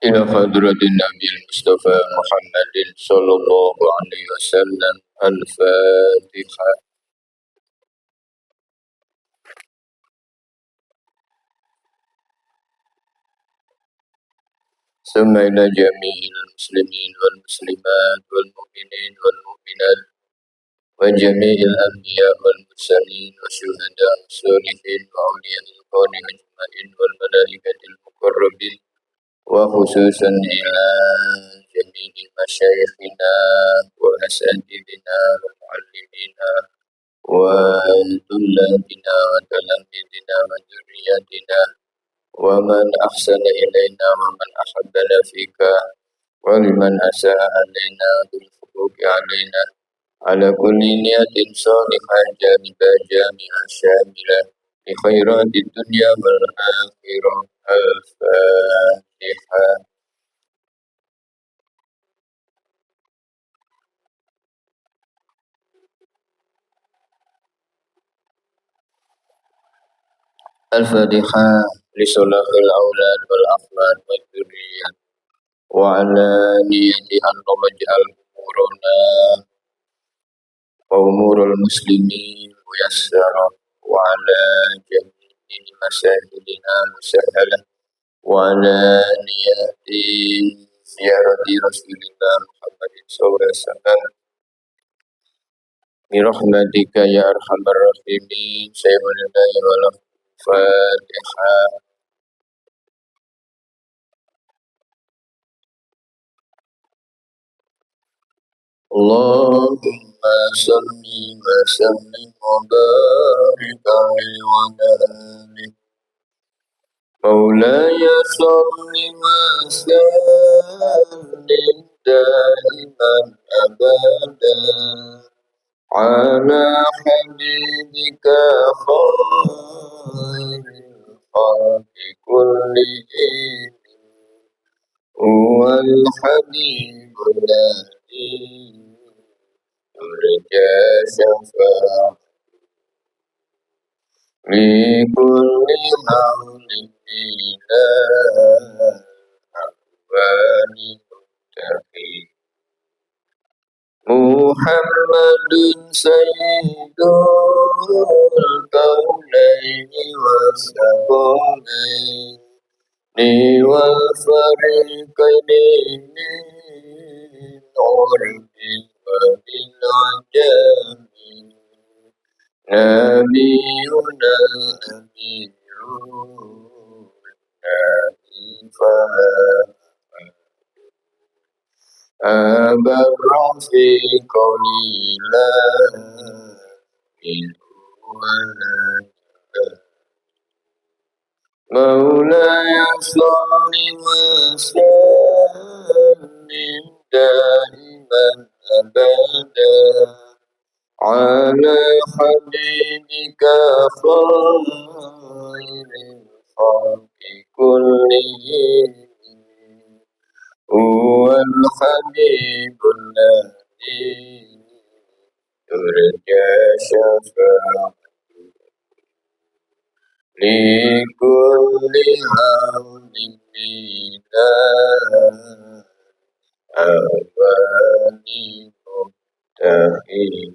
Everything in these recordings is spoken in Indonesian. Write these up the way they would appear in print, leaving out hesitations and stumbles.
إلى حضرة النبي المصطفى محمد صلى الله عليه وسلم. الفاتحة. ثم إلى جميع المسلمين والمسلمات والمؤمنين والمؤمنات وجميع الأنبياء والمرسلين والشهداء والصالحين وأولياء الكون أجمعين والملائكة المقربين وخصوصا إلى جميع مشايخنا وأساتذتنا ومعلمينا وطلابنا وتلاميذنا وذرياتنا ومن أحسن إلينا ومن أحبنا فيك ولمن أساء علينا بالحقوق علينا على كل نية صالحة جامدة جامعة شاملة لخيرات الدنيا والآخرة. الفاتحة. الفاتحة لصلاح الأولاد والأحفاد والذرية وعلى نيتها اللهم اجعل أمورنا وأمور المسلمين ميسرة وعلى جميع مسائلنا مسهلة وعلى نية زيارة رسول الله محمد صلى الله عليه وسلم برحمتك يا أرحم الراحمين. سيدنا الله. الفاتحة. اللهم صل وسلم وبارك عليه وعلى آله مولاي صل وسلم دائما أبدا على حبيبك خير الخلق كلهم هو الحبيب الذي يرجى شفاعته لكل حول إلى أكوان متقين. محمد سيد الكونين والثقلين والفريقين من عرب وبالعجم نبينا الأمير أبرع في قولي لا إله ولا مولاي صل وسلم دائما أبدا على حبيبك خير الخلق كلهم هو الحبيب الذي يرجى شفاعته لكل حول إلى أوان متقين.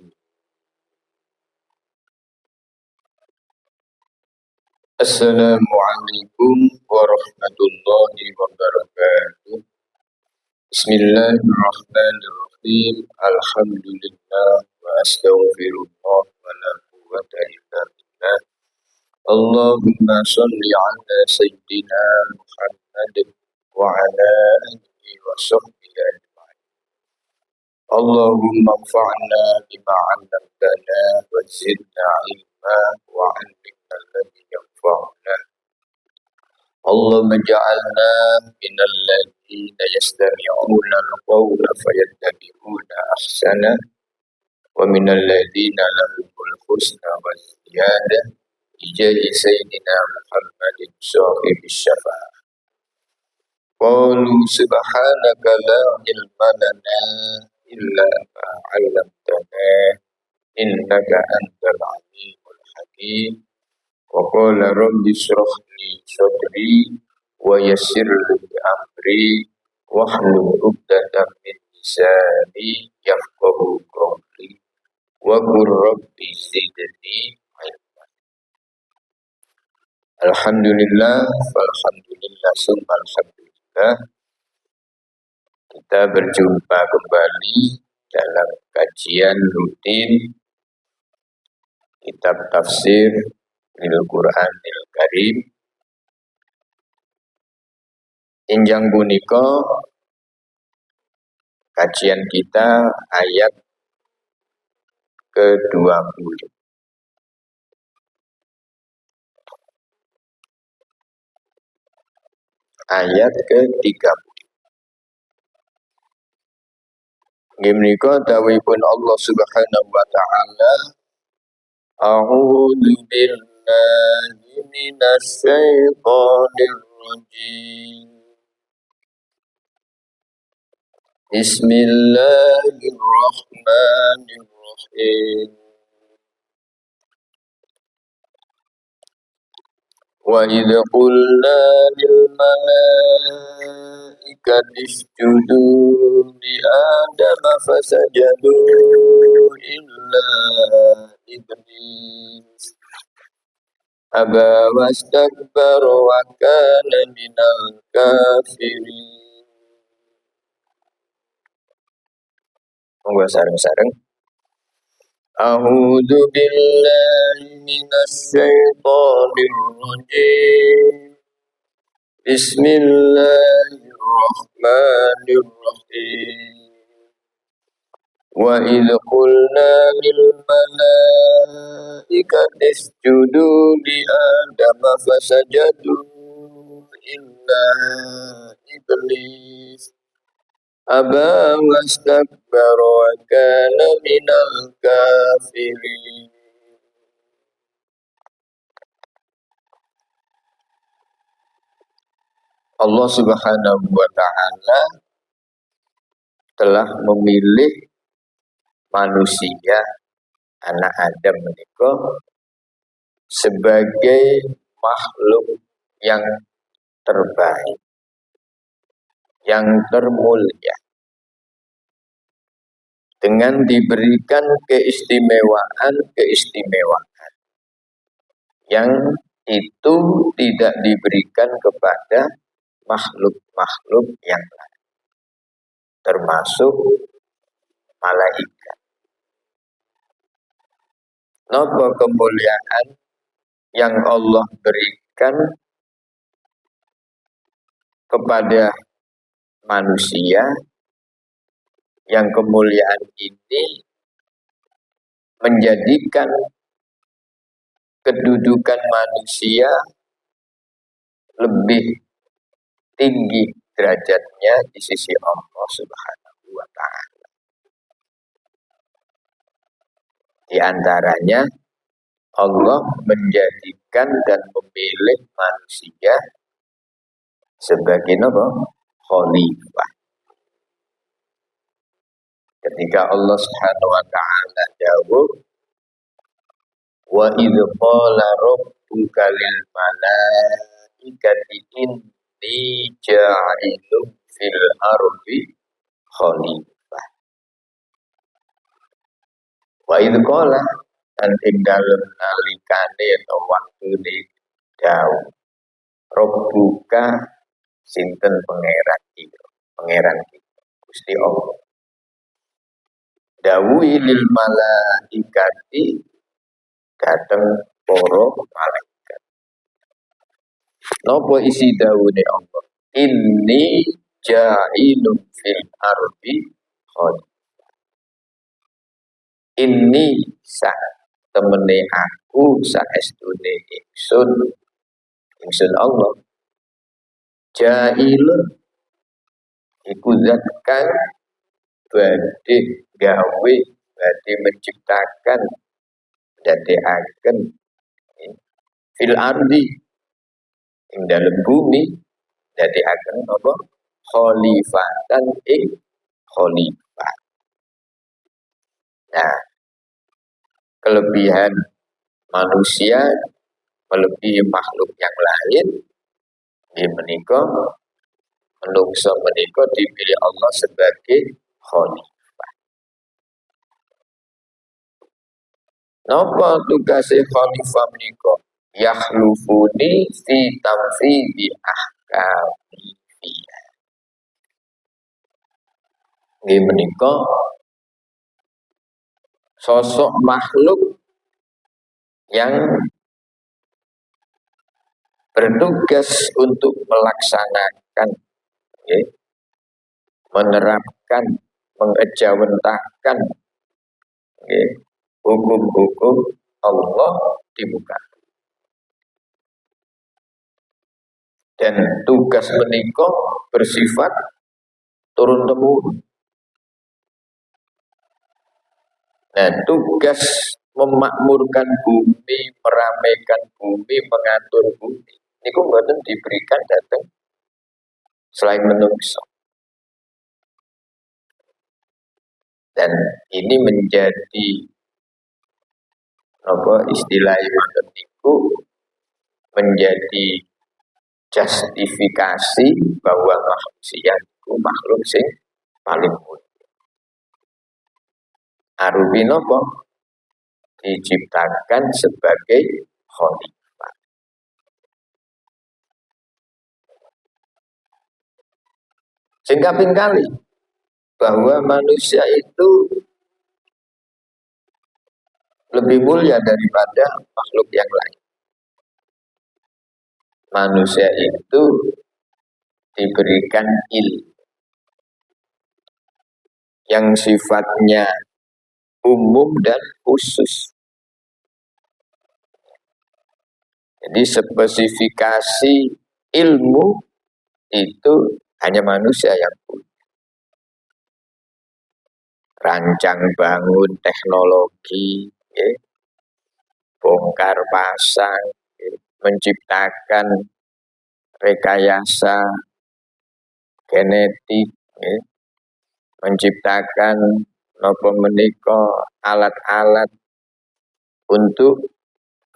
Assalamualaikum warahmatullahi wabarakatuh. Bismillahirrahmanirrahim. Alhamdulillah wa astaghfirullah wa la quwwata illa billah. Allahumma shalli ala sayyidina Muhammad wa ala alihi wa sahbihi ajma'in. Allahumma anfa'na bima 'allamtana wa zidna ilma wa 'allimna alladhi yanfa'una. Allahumma ja'alna minal ladzina yastami'una al-qawla fayattabi'una ahsana wa minal ladzina lahumul husna wa ziyadah ijadi sayyidina Muhammadin sahibis syafa'ah. Qalu subhanaka la ilma lana illa ma 'allamtana innaka antal alimul hakim. Wa qala rabbi shrah li sadri wa yassir li amri amri wahlul 'uqdatam min lisani yafqahu qawli wa qur rabbi zidni ilma. Alhamdulillah walhamdulillah summa alhamdulillah. Kita berjumpa kembali dalam kajian rutin kitab tafsir Al-Qur'anil Karim. Injang punika kajian kita ayat ke-20. Ayat ke-30. Nggih dawuhipun Allah Subhanahu wa taala, A'udzu billahi minasy syaithanir rajim. Bismillahirrahmanirrahim. Wa idh qulna lil malaikati isjudu li Adama fasajadu illa iblis aba wastakbara wa kana minal kafirin. Monggo sareng-sareng. A'udzu billahi minasy syaithanir rajim. Bismillahirrahmanirrahim. Wa idh qulna lil malaikati isjudu li Adama fasajadu illa iblis aba wastakbara wa kana minal kafirin. Allah Subhanahu wa taala telah memilih manusia, anak Adam menika sebagai makhluk yang terbaik, yang termulia, dengan diberikan keistimewaan yang itu tidak diberikan kepada makhluk-makhluk yang lain, termasuk malaikat. Napa kemuliaan yang Allah berikan kepada manusia, yang kemuliaan ini menjadikan kedudukan manusia lebih tinggi derajatnya di sisi Allah Subhanahu wa taala. Di antaranya Allah menjadikan dan memilih manusia sebagai khalifah. Ketika Allah Subhanahu wa taala jawab, wa idz qala rabbuka lil malaikati inni ja'ilun fil ardi khalifah. Wa idz qala an ing dalem nalikane atau waktune dawuh rabbuka sinten pangeran kita Gusti Allah. Dawuhi lil malaikati dateng para malaikat. Napa isi dawuhe Allah? Inni ja'ilun fil ardi khalifah. Inni sa temene aku saestune ingsun Allah. Ja'ilun iku zat kang badhe gawe, badhe menciptakan, dadekaken fil ardi ing dalem bumi, dadekaken apa khalifatan ing khalifah. Nah, kelebihan manusia melebihi makhluk yang lain ini menika menungso menika dipilih Allah sebagai khalifah. Napa tugasé khalifah menika? Yakhlufuni fi tamfidhi ahkami fiha. Nggih menika sosok makhluk yang bertugas untuk melaksanakan, menerapkan, mengejawantahkan hukum-hukum Allah di muka. Dan tugas menika bersifat turun-temurun. Nah, tugas memakmurkan bumi, meramaikan bumi, mengatur bumi, niku mboten diberikan datang selain menungso. Dan ini menjadi apa istilahnya niku menjadi justifikasi bahwa manusia itu makhluk sing paling mulia. Arupi napa diciptakan sebagai khalifah. Sing kaping kali bahwa manusia itu lebih mulia daripada makhluk yang lain. Manusia itu diberikan ilmu yang sifatnya umum dan khusus. Jadi spesifikasi ilmu itu hanya manusia yang punya. Rancang bangun teknologi, bongkar pasang, menciptakan rekayasa genetik, menciptakan napa menika alat-alat untuk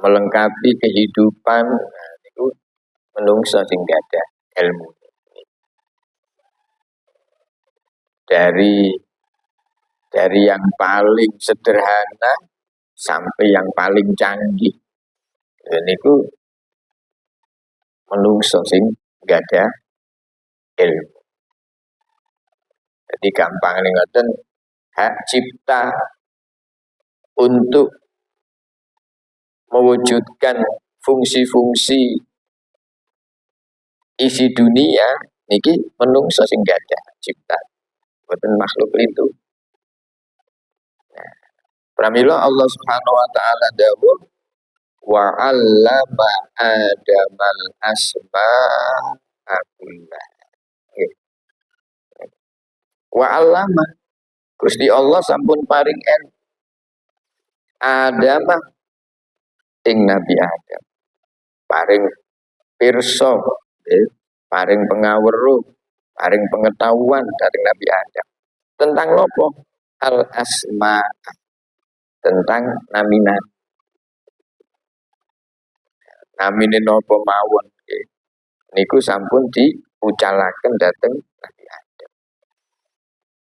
melengkapi kehidupan. Nah, itu menungso sing ada ilmu. Dari yang paling sederhana sampai yang paling canggih. Niku menungso sing ada ilmu. Jadi gampang ngoten, hak cipta untuk mewujudkan fungsi-fungsi isi dunia niki menungso sing ada cipta, boten makhluk itu. Nah, pramila Allah Subhanahu wa taala dawuh wa 'allama Adamal asma'a kullah. Wa 'allama Gusti Allah sampun paring Adam ing Nabi Adam. Paring pirsa, paring pengaweruh, paring pengetahuan dari Nabi Adam. Tentang nopo? Al-asma, tentang namina. Namine nopo mawon. Niku sampun diucalaken dateng Nabi Adam.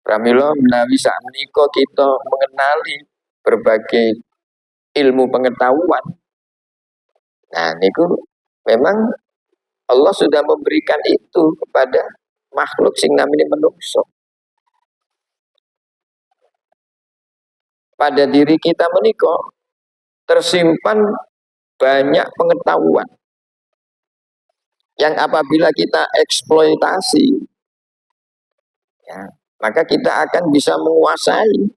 Pramila menawi sakmenika kita mengenali berbagai ilmu pengetahuan. Nah, niku memang Allah sudah memberikan itu kepada makhluk sing namine manungsa. Pada diri kita menika tersimpan banyak pengetahuan yang apabila kita eksploitasi, ya, maka kita akan bisa menguasai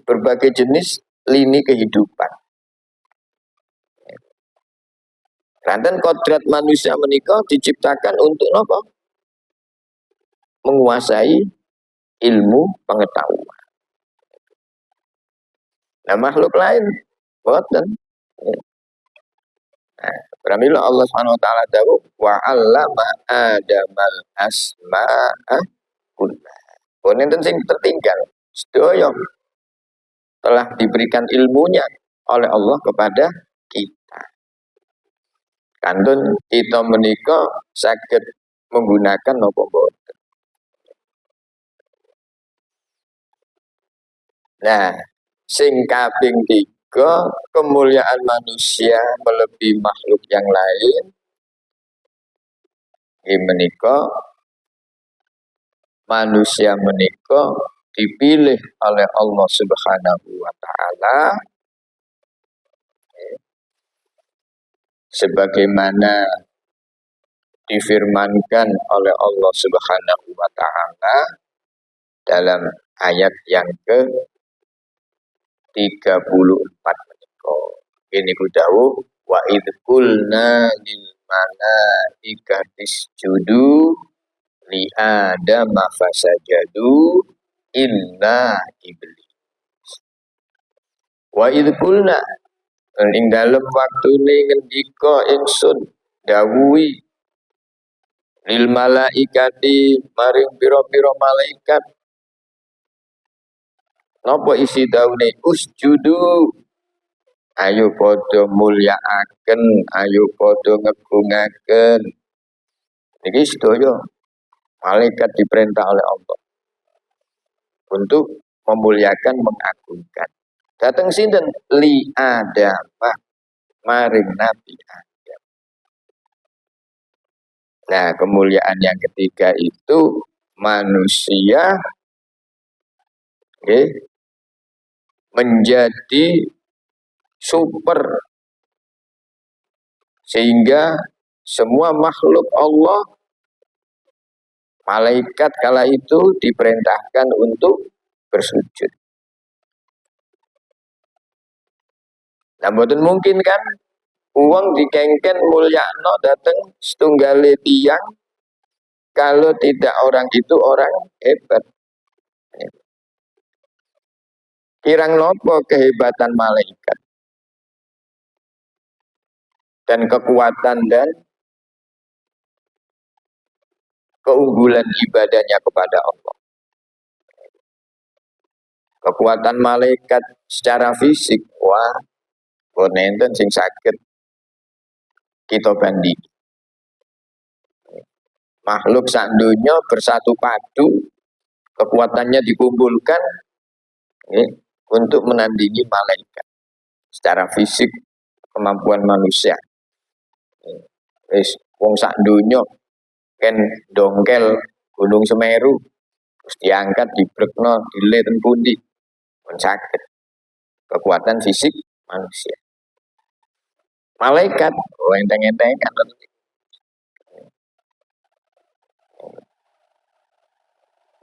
berbagai jenis lini kehidupan. Ranten kodrat manusia menika diciptakan untuk apa? Menguasai ilmu pengetahuan. Nah, makhluk lain boten. Nah, pramila Allah Subhanahu wa taala dawuh wa 'allama Adamal asma'a kullah. Wonten sing tertinggal sedaya telah diberikan ilmunya oleh Allah kepada kita. Kantun kita menika saged menggunakan napa mboten. Nah, sing kaping 3 kemuliaan manusia melebihi makhluk yang lain. Ini menika manusia menika dipilih oleh Allah Subhanahu wa taala sebagaimana difirmankan oleh Allah Subhanahu wa taala dalam ayat yang ke-34 menika. Ini ku dawuh wa idz qulna lil malaikati isjudu li adam fasajadu illa iblis. Wa idz qulna ing dalem waktune ngendika ingsun dawuhi lil malaikati maring pira-pira malaikat napa isi daune usjudu ayo padha mulyakaken ayo padha ngegungaken niki sedaya malaikat diperintah oleh Allah untuk memuliakan mengagungkan dateng sinten li adam maring nabi Adam. Nah kemuliaan yang ketiga itu manusia menjadi super sehingga semua makhluk Allah malaikat kala itu diperintahkan untuk bersujud. Nah mboten mungkin kan uang dikengken mulyakno dateng setunggale tiyang kalau tidak orang itu orang hebat. Kirang nopo kehebatan malaikat dan kekuatan dan keunggulan ibadahnya kepada Allah. Kekuatan malaikat secara fisik, wah, bonenten sing sakit kita banding. Makhluk sak donya bersatu padu, kekuatannya dikumpulkan untuk menandingi malaikat. Secara fisik kemampuan manusia. Wis wong sak donya ken dongkel Gunung Semeru terus diangkat dibrekno dile ten pundi pun saged. Kekuatan fisik manusia. Malaikat enteng-enteng kan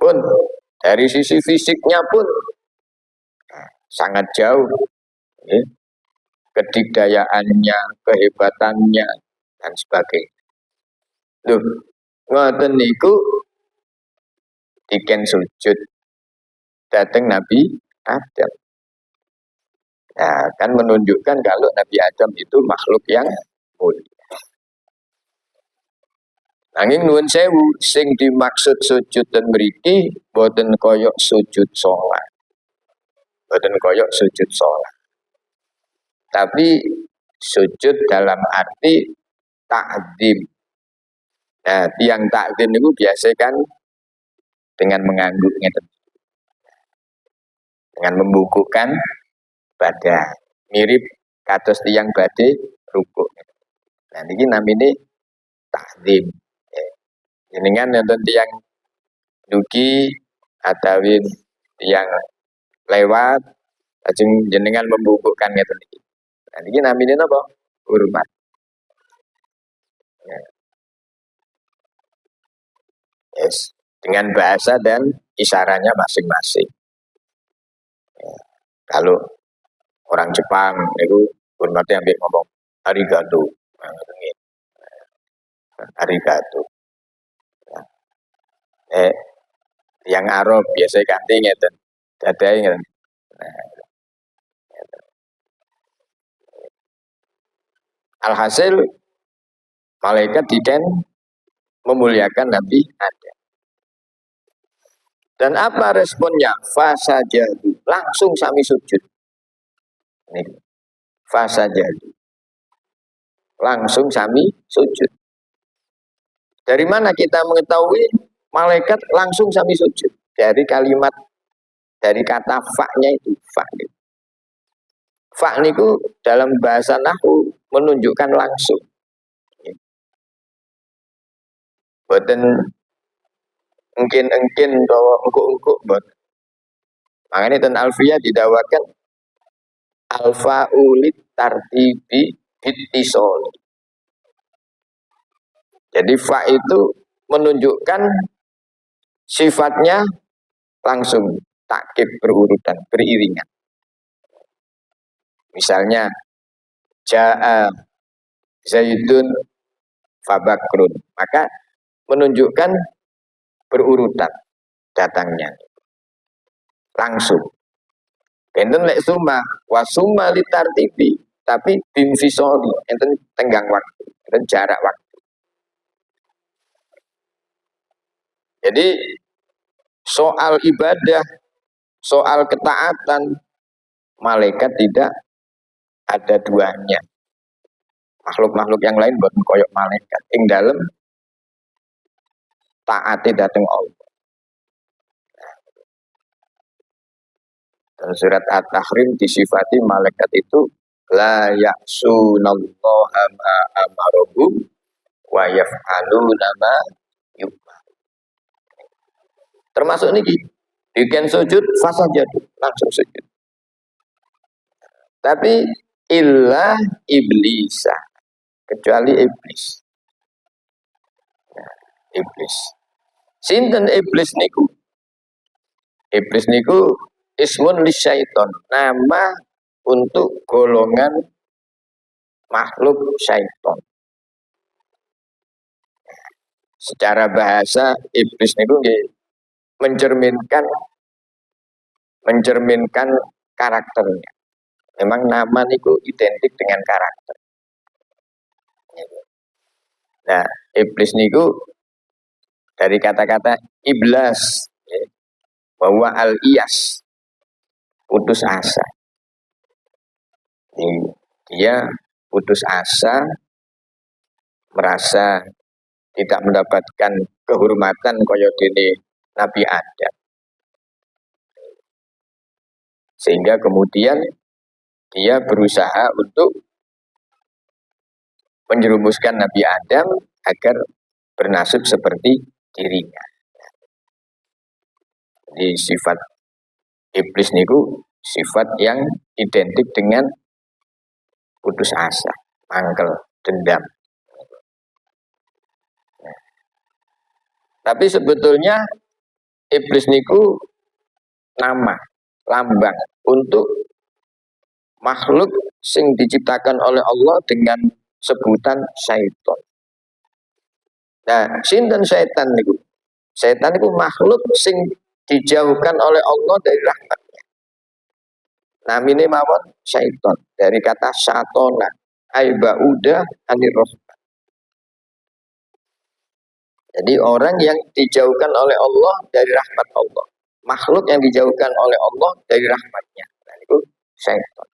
pun dari sisi fisiknya pun sangat jauh kedikdayaannya, kehebatannya dan sebagainya. Loh, ngoten niku diken sujud dateng Nabi Adam. Nah, kan menunjukkan kalau Nabi Adam itu makhluk yang mulia. Nanging nuwun sewu sing dimaksud sujud ten mriki boten koyok sujud salat. Boten koyok sujud salat. Tapi sujud dalam arti ta'zim. Nah, tiang ta'zim itu biasa kan dengan mengangguk ngeten. Dengan membungkukkan badan. Mirip kados tiang badhe rukuk. Nah, niki namine ta'zim. Jenengan nonton tiang dugi atawin tiang lewat lajeng jenengan membungkukkan ngeten iki. Nah niki namine napa? Hormat. Ya. Yes. Dengan bahasa dan isyaratnya masing-masing. Ya. Kalau orang Jepang itu hormatnya ambek ngomong arigato. Arigato. Yang Arab biasa ganti ngeten. Dadae ngeten. Alhasil malaikat diken memuliakan Nabi Adam. Dan apa responnya? Fasajadu. Langsung sami sujud. Ini. Fasajadu. Langsung sami sujud. Dari mana kita mengetahui malaikat langsung sami sujud? Dari kalimat Dari kata fa-nya itu, fa. Fa niku dalam bahasa nahwu menunjukkan langsung. Boten engkin-engkin bahwa engkuk-engkuk boten. Makanya ten alfiyah didawakan alfa ulit tartibi bittisol. Jadi fa itu menunjukkan sifatnya langsung, takkib berurutan, beriringan. Misalnya jaa Zaidun fabakrun, maka menunjukkan berurutan datangnya langsung. Enten lek summa wa summa litartibi, tapi bimfisoli, enten tenggang waktu, enten jarak waktu. Jadi soal ibadah, soal ketaatan, malaikat tidak ada duanya. Makhluk-makhluk yang lain buat koyok malaikat. Ing dalam taati datang Allah. Dan surat At-Tahrim disifati malaikat itu la ya'sunallaha ma amarohum wa yaf'aluna ma yu'mar. Termasuk niki, bikin sujud fasajadu, langsung sujud. Tapi illa iblisa, kecuali iblis. Nah, iblis. Sinten iblis niku? Iblis niku ismun lisyaiton, nama untuk golongan makhluk syaiton. Secara bahasa iblis niku mencerminkan karakternya. Memang nama niku identik dengan karakter. Nah, iblis niku dari kata-kata iblas, ya, bahwa al-iyas, putus asa. Dia putus asa, merasa tidak mendapatkan kehormatan kaya dene Nabi Adam. Sehingga kemudian dia berusaha untuk menjerumuskan Nabi Adam agar bernasib seperti dirinya. Jadi sifat iblis niku sifat yang identik dengan putus asa, mangkel, dendam. Tapi sebetulnya iblis niku nama, lambang untuk makhluk sing diciptakan oleh Allah dengan sebutan syaitan. Nah, sinten syaitan niku? Syaitan niku makhluk sing dijauhkan oleh Allah dari rahmatnya. Namine mawon syaitan, dari kata syatona, aibauda anir rahmat. Jadi orang yang dijauhkan oleh Allah dari rahmat Allah. Makhluk yang dijauhkan oleh Allah dari rahmatnya. Nah, itu syaitan.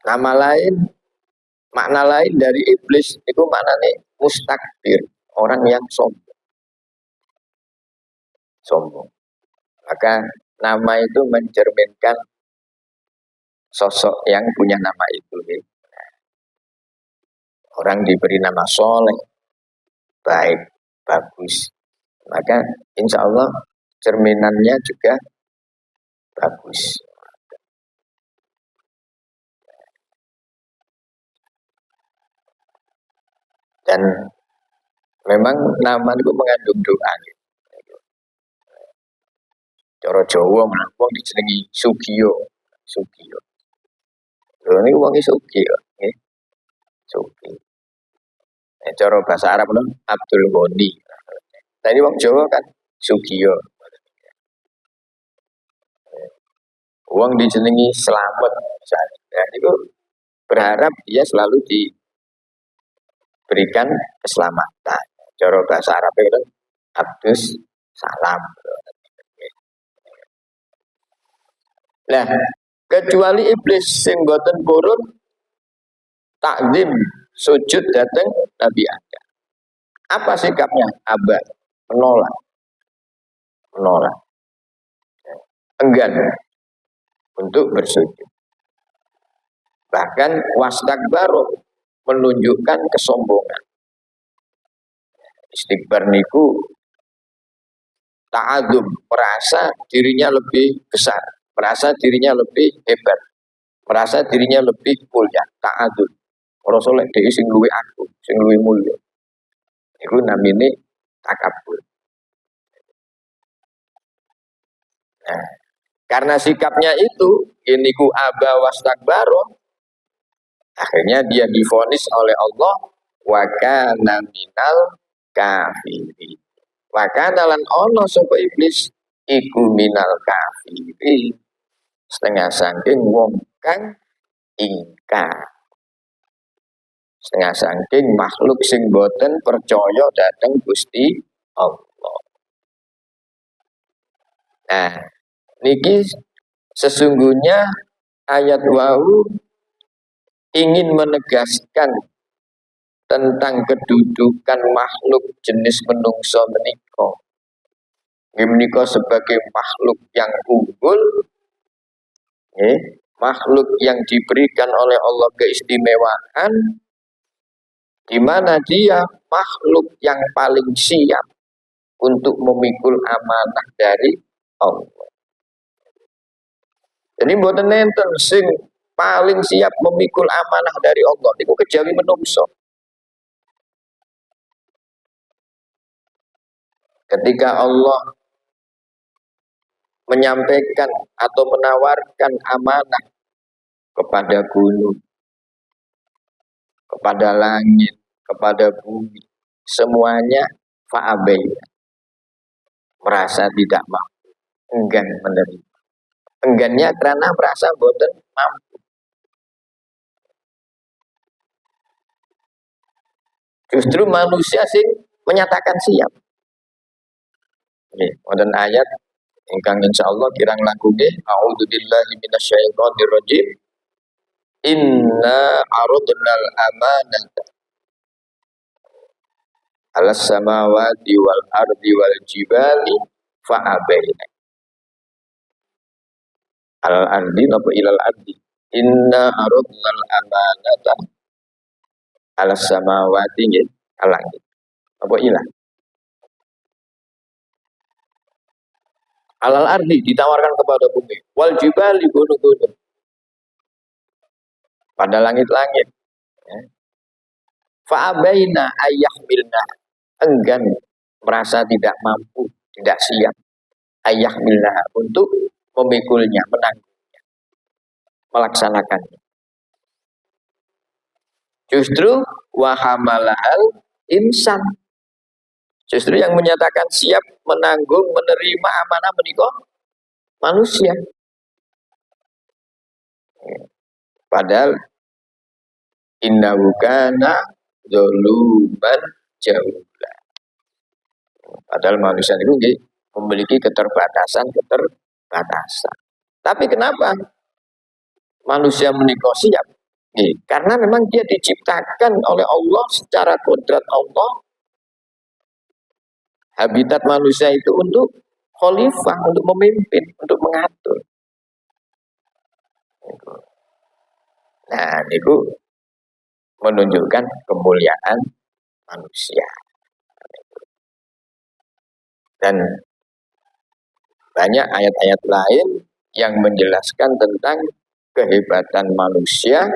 Nama lain, makna lain dari iblis itu maknanya mustakbir, orang yang sombong. Sombong. Maka nama itu mencerminkan sosok yang punya nama itu. Orang diberi nama soleh, baik, bagus. Maka insya Allah cerminannya juga bagus. Dan memang nama itu mengandung doa. Cara Jawa wong dijenengi Sugiyo. Sugiyo. Lho niku wong Sugiyo, nggih. Sugi. Cara bahasa Arab lho Abdul Ghani. Tadi wong Jawa kan Sugiyo. Wong dijenengi Slamet misalnya. Nah, itu berharap dia selalu diberikan keselamatan. Cara bahasa Arab itu Abdus Salam. Nah, kecuali iblis sing boten purun takdim sujud datang Nabi Adam. Apa sikapnya? Abah. menolak, menolak, enggan untuk bersujud. Bahkan wastakbaru menunjukkan kesombongan. Istikbar niku ta'adzum, merasa dirinya lebih besar, merasa dirinya lebih hebat, merasa dirinya lebih mulia, ta'adzum. Rasul dhewe sing luwih aku, sing luwih mulya. Iku namine takabur. Nah, karena sikapnya itu, iniku aba wastakbaro, akhirnya dia divonis oleh Allah wa kana minal kafirin. Wa kana lan ono sapa iblis iku minal kafirin. Setengah saking wong kang ingkar. Setengah saking makhluk sing boten percaya dhateng Gusti Allah. Nah, niki sesungguhnya ayat wau ingin menegaskan tentang kedudukan makhluk jenis menungso menika. Menika sebagai makhluk yang unggul, makhluk yang diberikan oleh Allah keistimewaan, di mana dia makhluk yang paling siap untuk memikul amanah dari Allah. Jadi mboten nenten sing paling siap memikul amanah dari Allah niku kejawi menungso. Ketika Allah menyampaikan atau menawarkan amanah kepada gunung, kepada langit, kepada bumi, semuanya fa'abaina, merasa tidak mampu, enggan menerima. Enggannya karena merasa boten mampu. Justru manusia sih menyatakan siap. Wonten ayat ingkang insyaallah kirang langkunge a'udzubillahi minasyaitonir rajim. Inna aradnal amanata 'alas samawati wal ardi wal jibali fa'abaina. Al ardi napa ilal ardi. Inna aradnal amanata 'alas samawati nggih langit. Apa ilah? Alal ardi ditawarkan kepada bumi, wal jibali gunung-gunung, pada langit-langit. Fa'abaina ayyahmilna, enggan, merasa tidak mampu, tidak siap, ayyahmilna untuk memikulnya, menanggungnya, melaksanakannya. Justru wahamalahal insan, justru yang menyatakan siap menanggung, menerima amanah menika manusia. Padahal innahu kana zaluman jahula. Padahal manusia itu memiliki keterbatasan. Tapi kenapa manusia menika siap? Karena memang dia diciptakan oleh Allah secara kodrat Allah. Habitat manusia itu untuk khalifah, untuk memimpin, untuk mengatur. Nah, itu menunjukkan kemuliaan manusia. Dan banyak ayat-ayat lain yang menjelaskan tentang kehebatan manusia,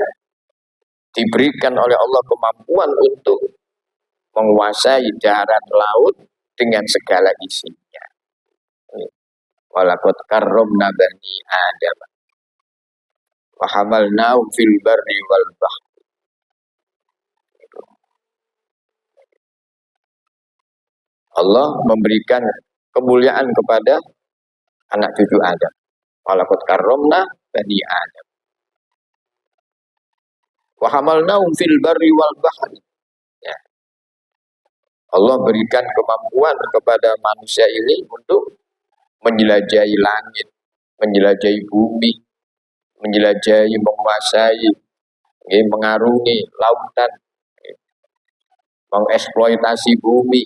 diberikan oleh Allah kemampuan untuk menguasai darat laut dengan segala isinya. Walaqad karramna bani Adam wa hamalnahum fil barri wal bahri. Allah memberikan kemuliaan kepada anak cucu Adam. Walaqad karramna bani Adam wa hamalnahum fil barri wal bahri. Ya. Allah berikan kemampuan kepada manusia ini untuk menjelajahi langit, menjelajahi bumi, menjelajahi, menguasai, mengarungi lautan, mengeksploitasi bumi.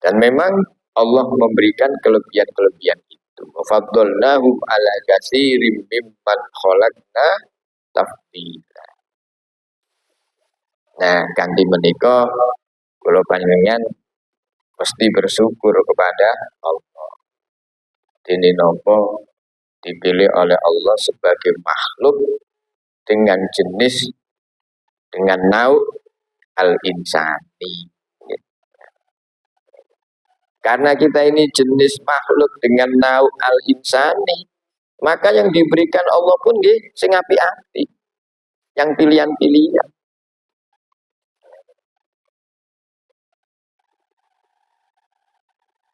Dan memang Allah memberikan kelebihan-kelebihan itu. Faddalnahum ala katsirin mimman khalaqna tafdila. Nah, ganti menika kula panjenengan mesti bersyukur kepada Allah. Dene napa dipilih oleh Allah sebagai makhluk dengan jenis dengan nauk al-insani. Karena kita ini jenis makhluk dengan nauk al-insani, maka yang diberikan Allah pun nggih sing apik-apik. Yang pilihan-pilihan.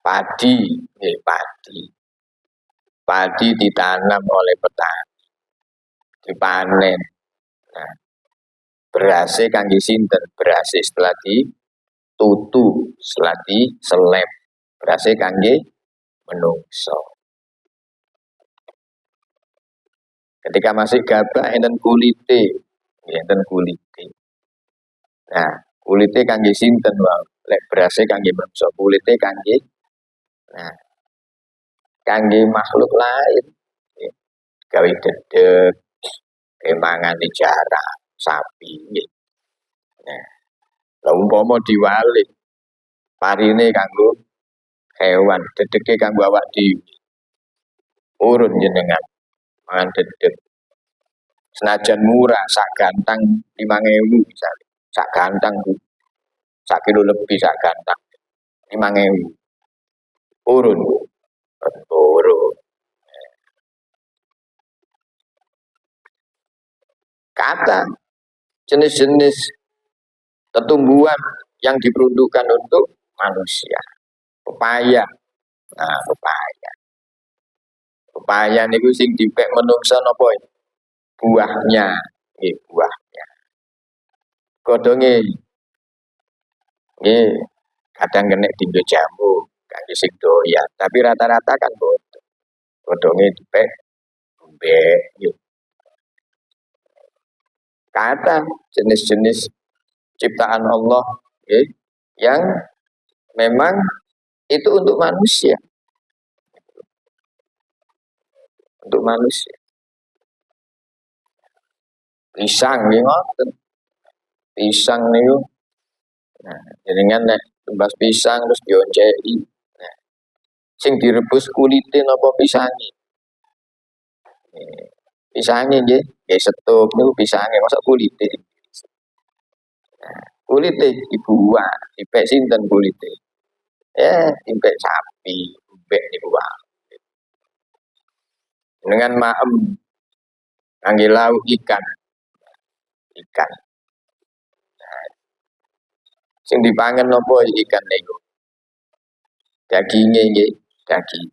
Padi, padi. Padi ditanam oleh petani, dipanen. Nah, berase kangge sinten? Berase setelah ditutu, setelah diselem. Berase kangge menungso. Ketika masih gabah enten kulite, enten kulite. Nah, kulite kangge sinten wae? Lek berase kangge menungso, kulite kangge nah kangge makhluk lain. Gawe dedeg, kemangan di jarak sapi. Nah, umpama diwalik, parine kanggo hewan, dedege kanggo awak dhewe. Urun jenengan mangan dedeg. Senajan murah, sak gantang 5.000 misalnya. Sak gantang, sak kilo lebih sak gantang. 5.000. Urun. Urun. Kata jenis-jenis tumbuhan yang diperuntukkan untuk manusia. Pepaya. Nah, pepaya. Pepaya niku sing dipek menungsa napa? Buahnya. Buahnya. Godhonge nggih kadang kena dienggo jamu kangge sing doyan, tapi rata-rata kan boten. Godhonge dipek mbek nggih. Kata jenis-jenis ciptaan Allah yang memang itu untuk manusia. Untuk manusia. Pisang nih ngoten. Pisang niku. Nah, jenengan nek tumbas pisang terus dionceki. Nah, sing direbus kulite napa pisange? Pisange nggih, nggih setup niku pisange masa kulite. Nah, kulite dibuang, dipek sinten kulite? Dipek sapi, dipek niku wae. Dengan maem kangge lauk ikan. Ikan. Nah, sing dipangan napa ikan niku? Daginge nggih, daging.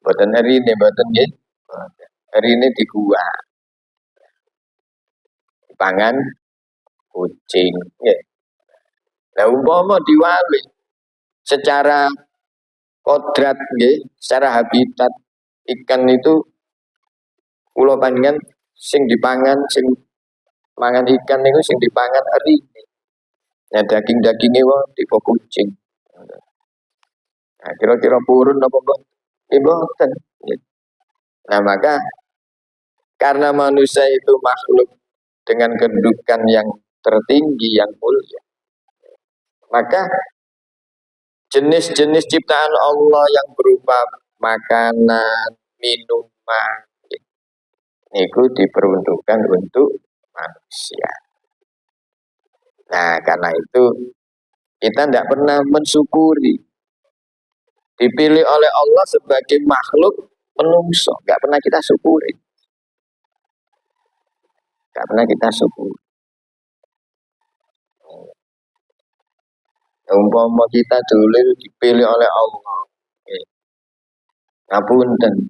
Boten erine, boten nggih. Erine dikuah. Dipangan kucing nggih. Lah umpama diwalik secara kodrat nggih, secara habitat ikan itu kula panjenengan sing dipangan sing mangan ikan niku sing dipangan erine. Nah, daging-daginge wae tipe kucing. Nah, kira-kira purun apa kok? Boten. Nah, maka karena manusia itu makhluk dengan kedudukan yang tertinggi, yang mulia, maka jenis-jenis ciptaan Allah yang berupa makanan, minuman, itu diperuntukkan untuk manusia. Nah, karena itu kita tidak pernah mensyukuri dipilih oleh Allah sebagai makhluk menungso, nggak pernah kita syukuri, nggak pernah kita syukuri. Umpama kita dulu dipilih oleh Allah, ngapunten,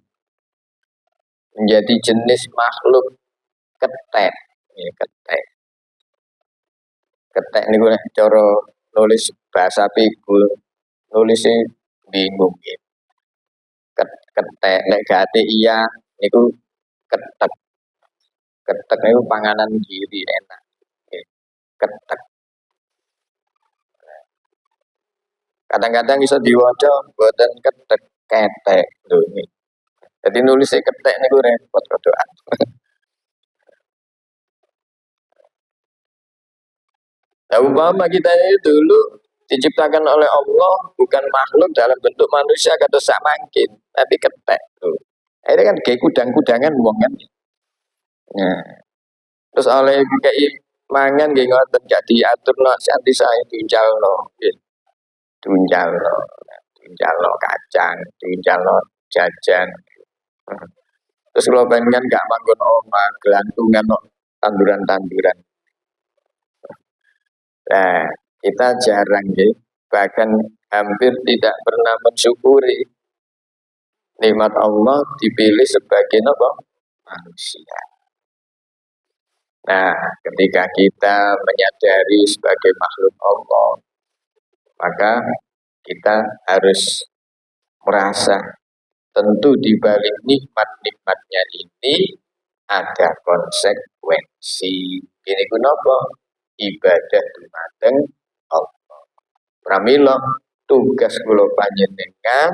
menjadi jenis makhluk ketek, ketek. Ketek niku nek cara nulis bahasa pikul nulisnya bingung ya. Ketek nek gate iya niku ketek. Ketek niku panganan giri enak. Ketek. Kadang-kadang bisa diwaca boten ketek lho ini. Jadi nulisnya ketek niku repot kodokan. Nah, umpama kita ini dulu diciptakan oleh Allah bukan makhluk dalam bentuk manusia kata sak mangkin, tapi ketek tuh. Ini kan kayak kudang-kudangan wong kan. Nah, terus oleh kayak mangan nggih ngoten gak diaturno santi saya diunjalno, nggih. Diunjalno. Diunjalno kacang, diunjalno jajan. Terus kalau pengen gak manggon omah, gelantungan no, tanduran-tanduran. Nah, kita jarang ya, bahkan hampir tidak pernah mensyukuri nikmat Allah dipilih sebagai apa? Manusia. Nah, ketika kita menyadari sebagai makhluk Allah, maka kita harus merasa tentu di balik nikmat-nikmatnya ini ada konsekuensi. Ini kenapa? Ibadah dumateng Allah. Pramila tugas kula panjenengan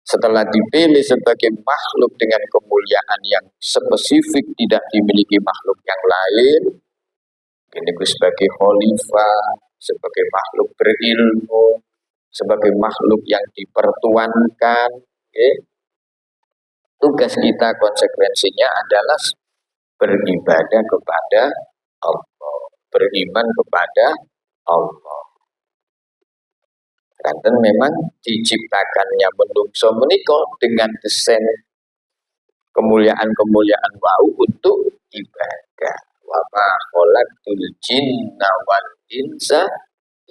setelah dipilih sebagai makhluk dengan kemuliaan yang spesifik tidak dimiliki makhluk yang lain, ini sebagai khalifah, sebagai makhluk berilmu, sebagai makhluk yang dipertuankan, okay? Tugas kita konsekuensinya adalah beribadah kepada Allah, beriman kepada Allah. Karena memang diciptakannya menungso menika dengan desain kemuliaan-kemuliaan wau untuk ibadah. Wa ma khalaqtul jinna wal insa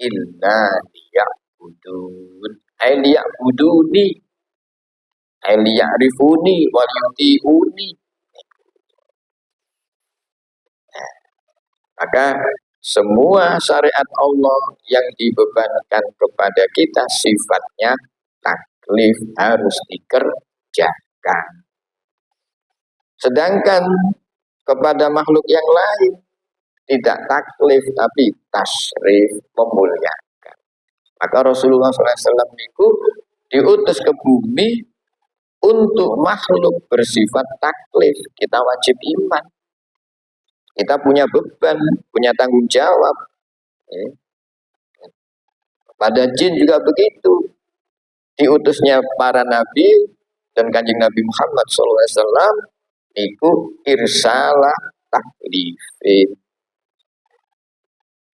illa liya'budun. Ai liya'buduni. Ai liya'rifuni wa yuti'uni. Maka semua syariat Allah yang dibebankan kepada kita sifatnya taklif, harus dikerjakan. Sedangkan kepada makhluk yang lain tidak taklif tapi tasrif, memuliakan. Maka Rasulullah SAW itu diutus ke bumi untuk makhluk bersifat taklif. Kita wajib iman. Kita punya beban, punya tanggung jawab. Pada jin juga begitu. Diutusnya para nabi dan kanjeng Nabi Muhammad SAW itu irsalah taklifin.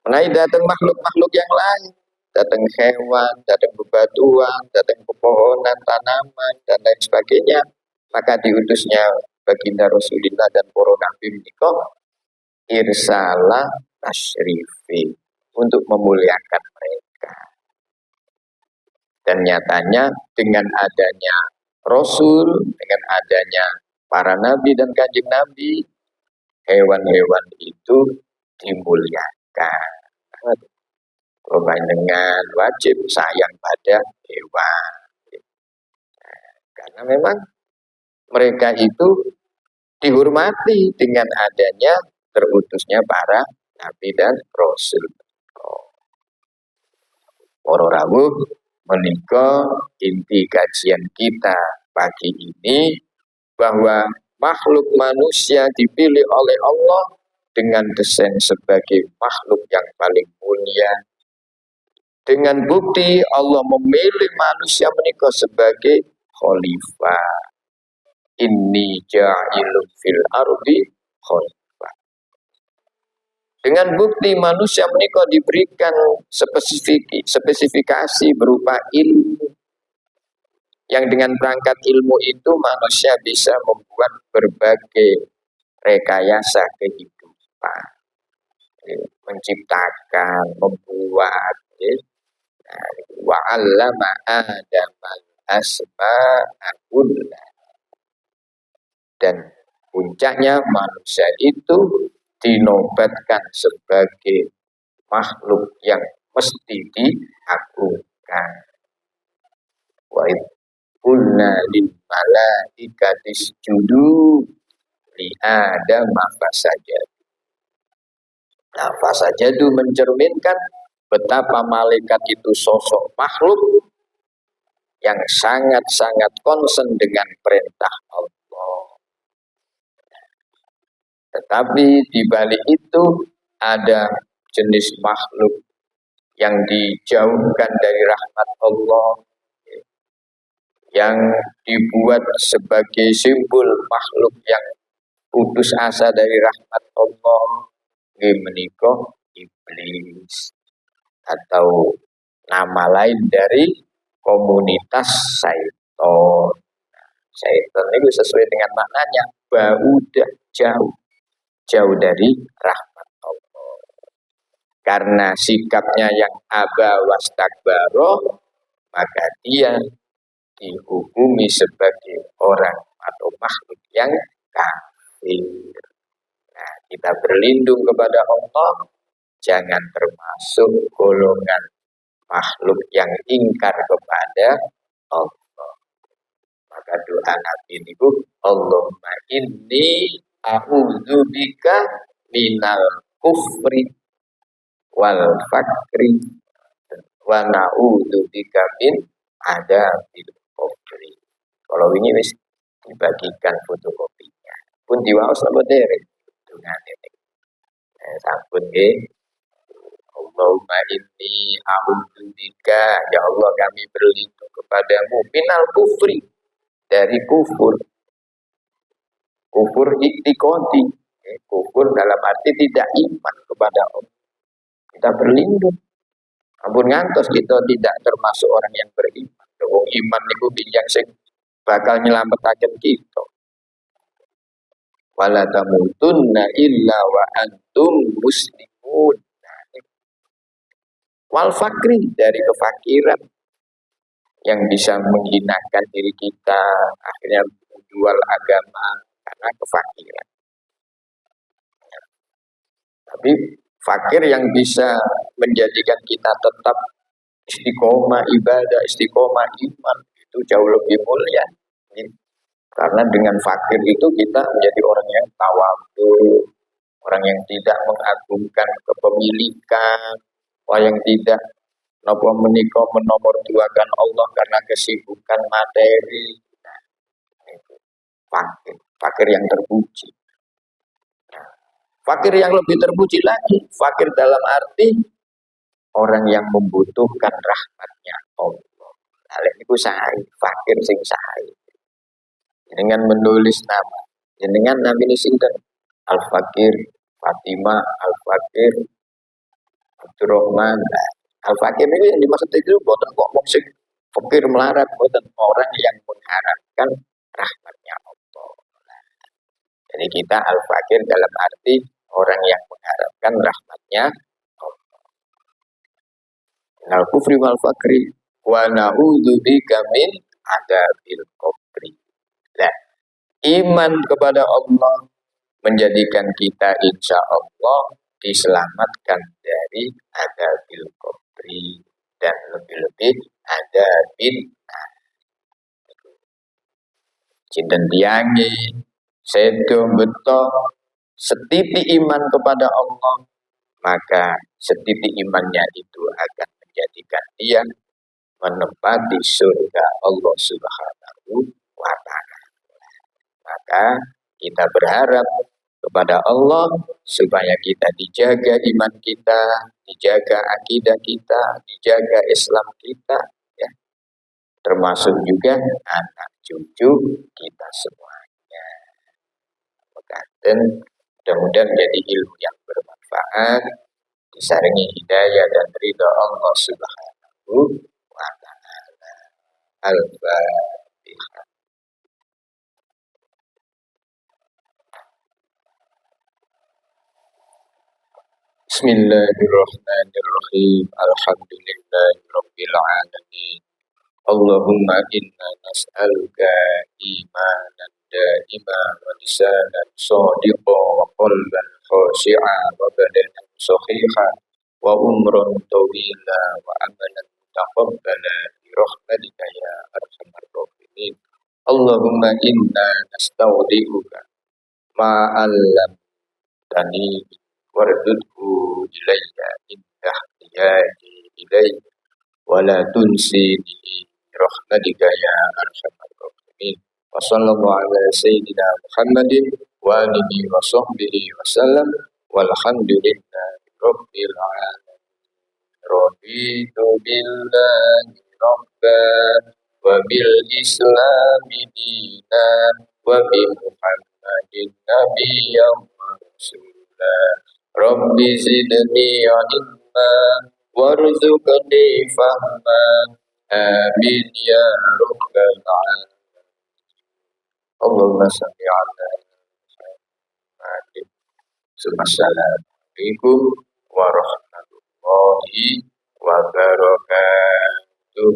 Nah, datang makhluk-makhluk yang lain, datang hewan, datang bebatuan, datang pepohonan, tanaman, dan lain sebagainya. Maka diutusnya baginda Rasulullah dan para nabi menika irsalah tasyrifi untuk memuliakan mereka. Dan nyatanya dengan adanya Rasul, dengan adanya para nabi dan kanjeng Nabi, hewan-hewan itu dimuliakan. Dengan wajib sayang pada hewan. Karena memang mereka itu dihormati dengan adanya terutusnya para nabi dan rasul. Para rawuh menika inti kajian kita pagi ini bahwa makhluk manusia dipilih oleh Allah dengan desain sebagai makhluk yang paling mulia. Dengan bukti Allah memilih manusia menika sebagai khalifah. Inni ja'ilun fil ardi khalifah. Dengan bukti manusia menika diberikan spesifikasi berupa ilmu. Yang dengan perangkat ilmu itu manusia bisa membuat berbagai rekayasa kehidupan. Menciptakan, membuat. Wa 'allama Adamal asma'a kullaha. Dan puncaknya manusia itu dinobatkan sebagai makhluk yang mesti diagungkan. Wa qulna lil malaikati isjudu li Adam fasajadu. Nah, fasajadu mencerminkan betapa malaikat itu sosok makhluk yang sangat-sangat concern dengan perintah Allah. Tetapi di balik itu ada jenis makhluk yang dijauhkan dari rahmat Allah, yang dibuat sebagai simbol makhluk yang putus asa dari rahmat Allah, menika iblis, atau nama lain dari komunitas syaitan. Syaitan itu sesuai dengan maknanya baudah, jauh dari rahmat Allah. Karena sikapnya yang aba wastakbaro, maka dia dihukumi sebagai orang atau makhluk yang kafir. Nah, kita berlindung kepada Allah, jangan termasuk golongan makhluk yang ingkar kepada Allah. Maka doa Nabi itu, Allahumma inni a'udzubika minal kufri wal fakri wa na'udzubika min adabil kubri. Kalau ini wis dibagikan fotokopinya. Pun diwaos apa derek dengan ini. Sampun nggih. Allahumma inni a'udzubika, ya Allah kami berlindung kepadamu minal kufri, dari kufur. Kufur iktikodi. Kufur dalam arti tidak iman kepada Allah. Kita berlindung. Ampun ngantos kita tidak termasuk orang yang beriman. Wong iman niku yang sing bakal nyelametake kita. Wala tamutunna illa wa antum muslimun. Wal fakri, dari kefakiran yang bisa menghinakan diri kita, akhirnya menjual agama karena kefakiran. Tapi fakir yang bisa menjadikan kita tetap istiqomah ibadah, istiqomah iman, itu jauh lebih mulia. Karena dengan fakir itu kita menjadi orang yang tawadhu, orang yang tidak mengagungkan kepemilikan, orang yang tidak menikah menomorduakan Allah karena kesibukan materi. Nah, itu fakir yang terpuji. Nah, fakir yang lebih terpuji lagi, fakir dalam arti orang yang membutuhkan rahmatnya Allah. Hal ini saya fakir sing saya. Dengan menulis nama, dengan nama ini sinten Al-Fakir Fatimah, Al-Fakir Abdurrahman. Al-Fakir ini yang dimaksud itu bukan kok maksud fakir melarat, bukan orang yang mengharapkan rahmatnya Allah. Jadi kita Al-Fakir dalam arti orang yang mengharapkan rahmatnya Allah. Al-Kufri wal-Fakri wa na'udzubika min adabil kubri. Nah, iman kepada Allah menjadikan kita insya Allah diselamatkan dari adabil kubri dan lebih-lebih adabil cinten tiangi sedo beto setiti iman kepada Allah, maka setiti imannya itu akan menjadikan dia menempati surga Allah Subhanahu wa ta'ala. Maka kita berharap kepada Allah supaya kita dijaga iman kita, dijaga akidah kita, dijaga Islam kita, ya. Termasuk juga anak cucu kita semuanya. Dan mudah-mudahan menjadi ilmu yang bermanfaat, disaringi hidayah dan ridha Allah Subhanahu wa ta'ala. Al-Fatihah. Bismillahirrahmanirrahim. Alhamdulillahirabbil alamin. Allahumma inna nas'aluka imanan da'iman wa lisanan shadiqan wa qalban khashi'an wa badanan sahihan wa umran tawila wa amalan mutaqabbala bi rahmatika ya arhamar rahimin. Allahumma inna nastaudi'uka ma'allam tani wardudhu ilayya indah iyaji إليه ولا تنسيني برحمتك يا أرحم الراحمين وصلى الله على سيدنا محمد وآله وصحبه وسلم والحمد لله رب العالمين رضيت بالله ربا وبالإسلام دينا وبمحمد نبيا ورسولا رب زدني علما وارزقني فهما آمين يا رب العالمين اللهم صل على محمد السلام عليكم ورحمة الله وبركاته